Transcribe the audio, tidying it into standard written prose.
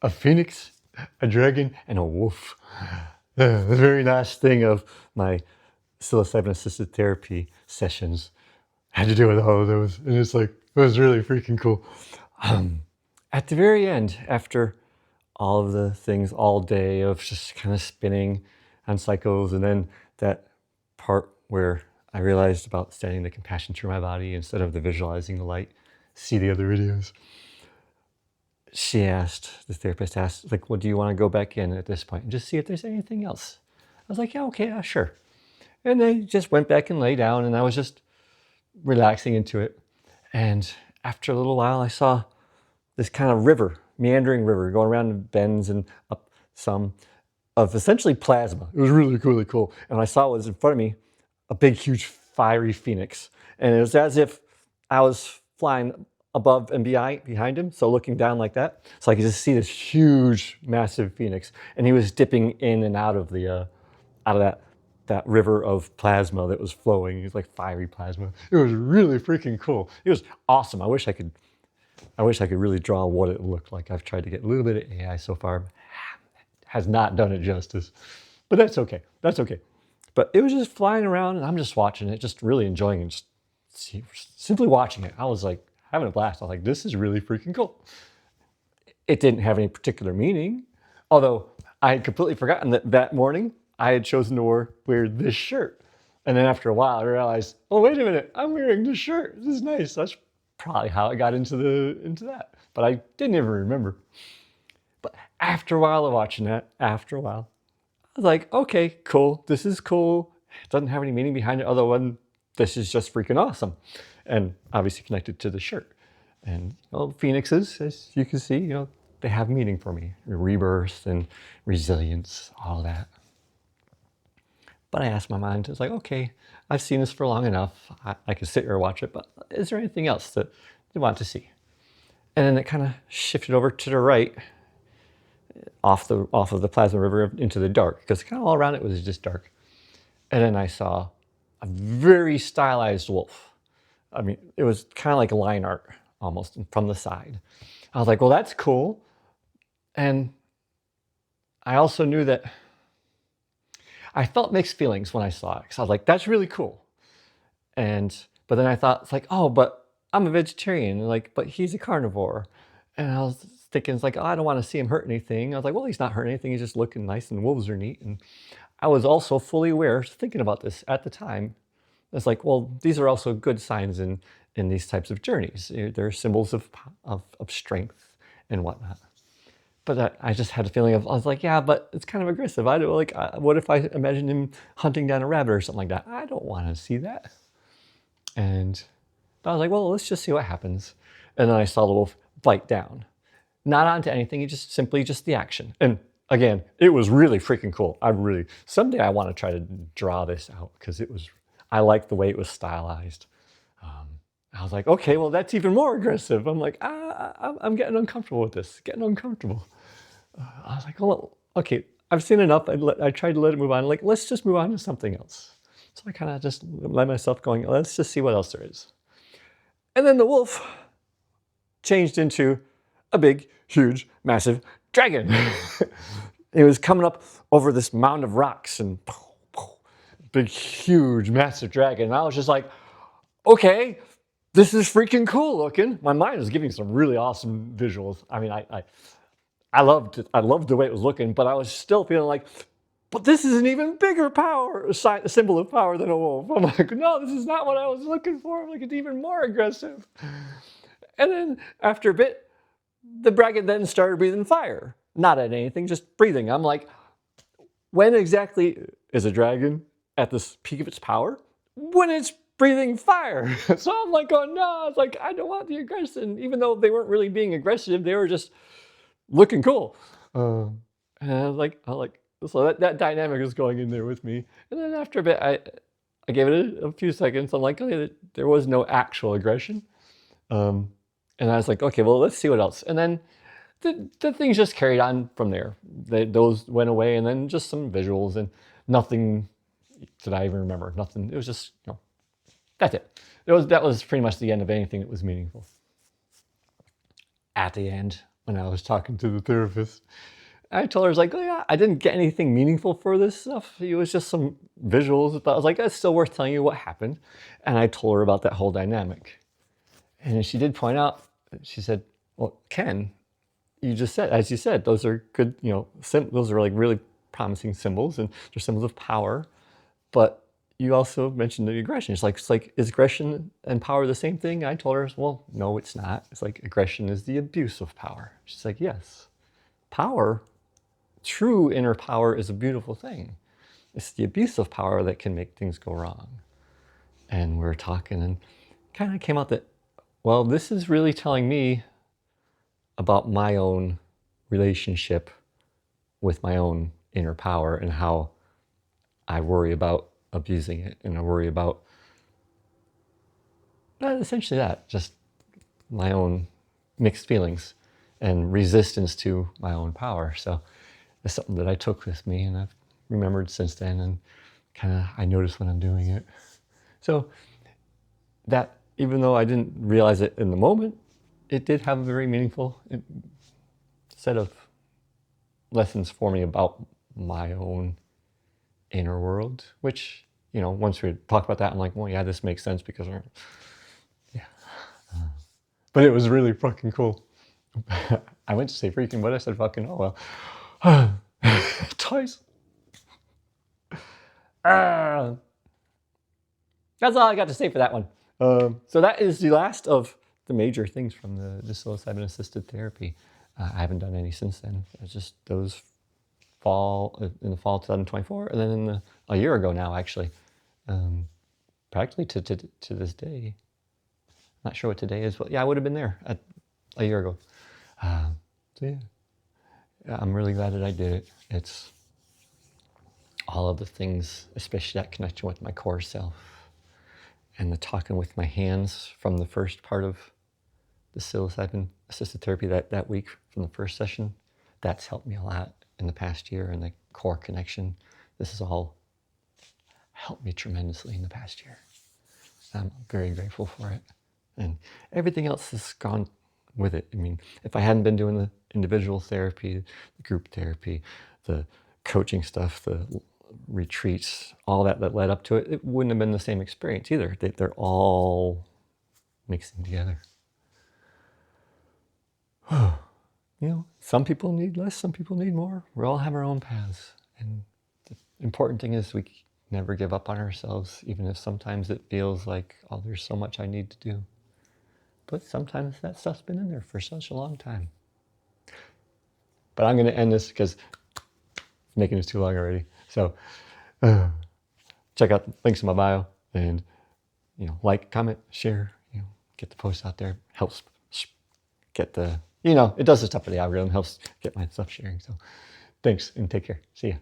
a phoenix, a dragon, and a wolf. The very last thing of my psilocybin assisted therapy sessions had to do with all of those. And it's like, it was really freaking cool. At the very end, after all of the things all day of just kind of spinning on cycles, and then that part where I realized about standing the compassion through my body instead of the visualizing the light, see the other videos. The therapist asked, like, well, do you want to go back in at this point and just see if there's anything else? I was like, yeah, okay, yeah, sure. And they just went back and lay down, and I was just relaxing into it. And after a little while, I saw this kind of river, meandering river, going around in bends and up some of essentially plasma. It was really, really cool. And I saw was in front of me a big, huge, fiery phoenix. And it was as if I was flying above and behind him, so looking down like that. So I could just see this huge, massive phoenix. And he was dipping in and out of that river of plasma that was flowing. It was like fiery plasma. It was really freaking cool. It was awesome. I wish I could really draw what it looked like. I've tried to get a little bit of AI so far. Has not done it justice. But that's okay. That's okay. But it was just flying around, and I'm just watching it, just really enjoying it, just simply watching it. I was like having a blast. I was like, this is really freaking cool. It didn't have any particular meaning, although I had completely forgotten that morning I had chosen to wear this shirt. And then after a while, I realized, oh, wait a minute, I'm wearing this shirt. This is nice. That's probably how I got into that. But I didn't even remember. But after a while of watching that, I was like, okay, cool. This is cool. It doesn't have any meaning behind it other than this is just freaking awesome. And obviously connected to the shirt. And phoenixes, as you can see, they have meaning for me. Rebirth and resilience, all that. But I asked my mind, it's like, okay, I've seen this for long enough. I could sit here and watch it, but is there anything else that you want to see? And then it kind of shifted over to the right, off of the plasma river into the dark, because kind of all around it was just dark. And then I saw a very stylized wolf. I mean, it was kind of like line art almost from the side. I was like, well, that's cool. And I also knew that I felt mixed feelings when I saw it, because I was like, that's really cool. But then I thought, it's like, oh, but I'm a vegetarian, but he's a carnivore. And I was thinking, it's like, oh, I don't want to see him hurt anything. I was like, well, he's not hurting anything. He's just looking nice, and wolves are neat. And I was also fully aware, thinking about this at the time. It's like, well, these are also good signs in these types of journeys. They're symbols of strength and whatnot. But I just had a feeling I was like, yeah, but it's kind of aggressive. What if I imagine him hunting down a rabbit or something like that? I don't want to see that. But I was like, well, let's just see what happens. And then I saw the wolf bite down. Not onto anything, just simply the action. And again, it was really freaking cool. Someday I want to try to draw this out, because I like the way it was stylized. I was like, okay, well, that's even more aggressive. I'm like, I'm getting uncomfortable with this, I was like, well, okay, I've seen enough. I tried to let it move on. Like, let's just move on to something else. So I kind of just let myself going, let's just see what else there is. And then the wolf changed into a big, huge, massive dragon. It was coming up over this mound of rocks, and big, huge, massive dragon. And I was just like, okay, this is freaking cool looking. My mind was giving some really awesome visuals. I mean, I loved it. I loved the way it was looking, but I was still feeling like, but this is an even bigger a symbol of power than a wolf. I'm like, no, this is not what I was looking for. I'm like, it's even more aggressive. And then after a bit, the dragon then started breathing fire. Not at anything, just breathing. I'm like, when exactly is a dragon at the peak of its power? When it's breathing fire. So I'm like, oh no, it's like, I don't want the aggression. Even though they weren't really being aggressive, they were just looking cool. And I was like, so that dynamic is going in there with me. And then after a bit, I gave it a few seconds. I'm like, okay, there was no actual aggression. And I was like, okay, well, let's see what else. And then the things just carried on from there. Those went away, and then just some visuals, and nothing that I even remember. Nothing. It was just, that's it. That was pretty much the end of anything that was meaningful. At the end, when I was talking to the therapist. I told her, I was like, oh yeah, I didn't get anything meaningful for this stuff. It was just some visuals. But I was like, it's still worth telling you what happened. And I told her about that whole dynamic. And she did point out, she said, well, Ken, you just said, as you said, those are good, those are like really promising symbols and they're symbols of power. But you also mentioned the aggression. It's like, is aggression and power the same thing? I told her, well, no, it's not. It's like aggression is the abuse of power. She's like, yes. Power, true inner power is a beautiful thing. It's the abuse of power that can make things go wrong. And we were talking and kind of came out that, well, this is really telling me about my own relationship with my own inner power and how I worry about abusing it, and I worry about essentially that, just my own mixed feelings and resistance to my own power. So it's something that I took with me and I've remembered since then, and kind of I notice when I'm doing it. So that, even though I didn't realize it in the moment, it did have a very meaningful set of lessons for me about my own inner world, which, once we talk about that, I'm like, well, yeah, this makes sense because, yeah. But it was really fucking cool. I went to say freaking, but I said fucking, oh well. Twice. That's all I got to say for that one. So that is the last of the major things from the psilocybin assisted therapy. I haven't done any since then. It's just those in the fall 2024, and then a year ago now, actually, practically to this day. Not sure what today is, but yeah, I would have been there a year ago. So yeah, I'm really glad that I did it. It's all of the things, especially that connection with my core self, and the talking with my hands from the first part of the psilocybin assisted therapy that week from the first session. That's helped me a lot in the past year, and the core connection. This has all helped me tremendously in the past year. I'm very grateful for it. And everything else has gone with it. I mean, if I hadn't been doing the individual therapy, the group therapy, the coaching stuff, the retreats, all that led up to it, it wouldn't have been the same experience either. They're all mixing together. Some people need less, some people need more. We all have our own paths. And the important thing is we never give up on ourselves, even if sometimes it feels like, oh, there's so much I need to do. But sometimes that stuff's been in there for such a long time. But I'm going to end this because it's making this too long already. So check out the links in my bio, and like, comment, share, get the post out there. Helps get the, it does the stuff for the algorithm, helps get my stuff sharing. So thanks and take care. See ya.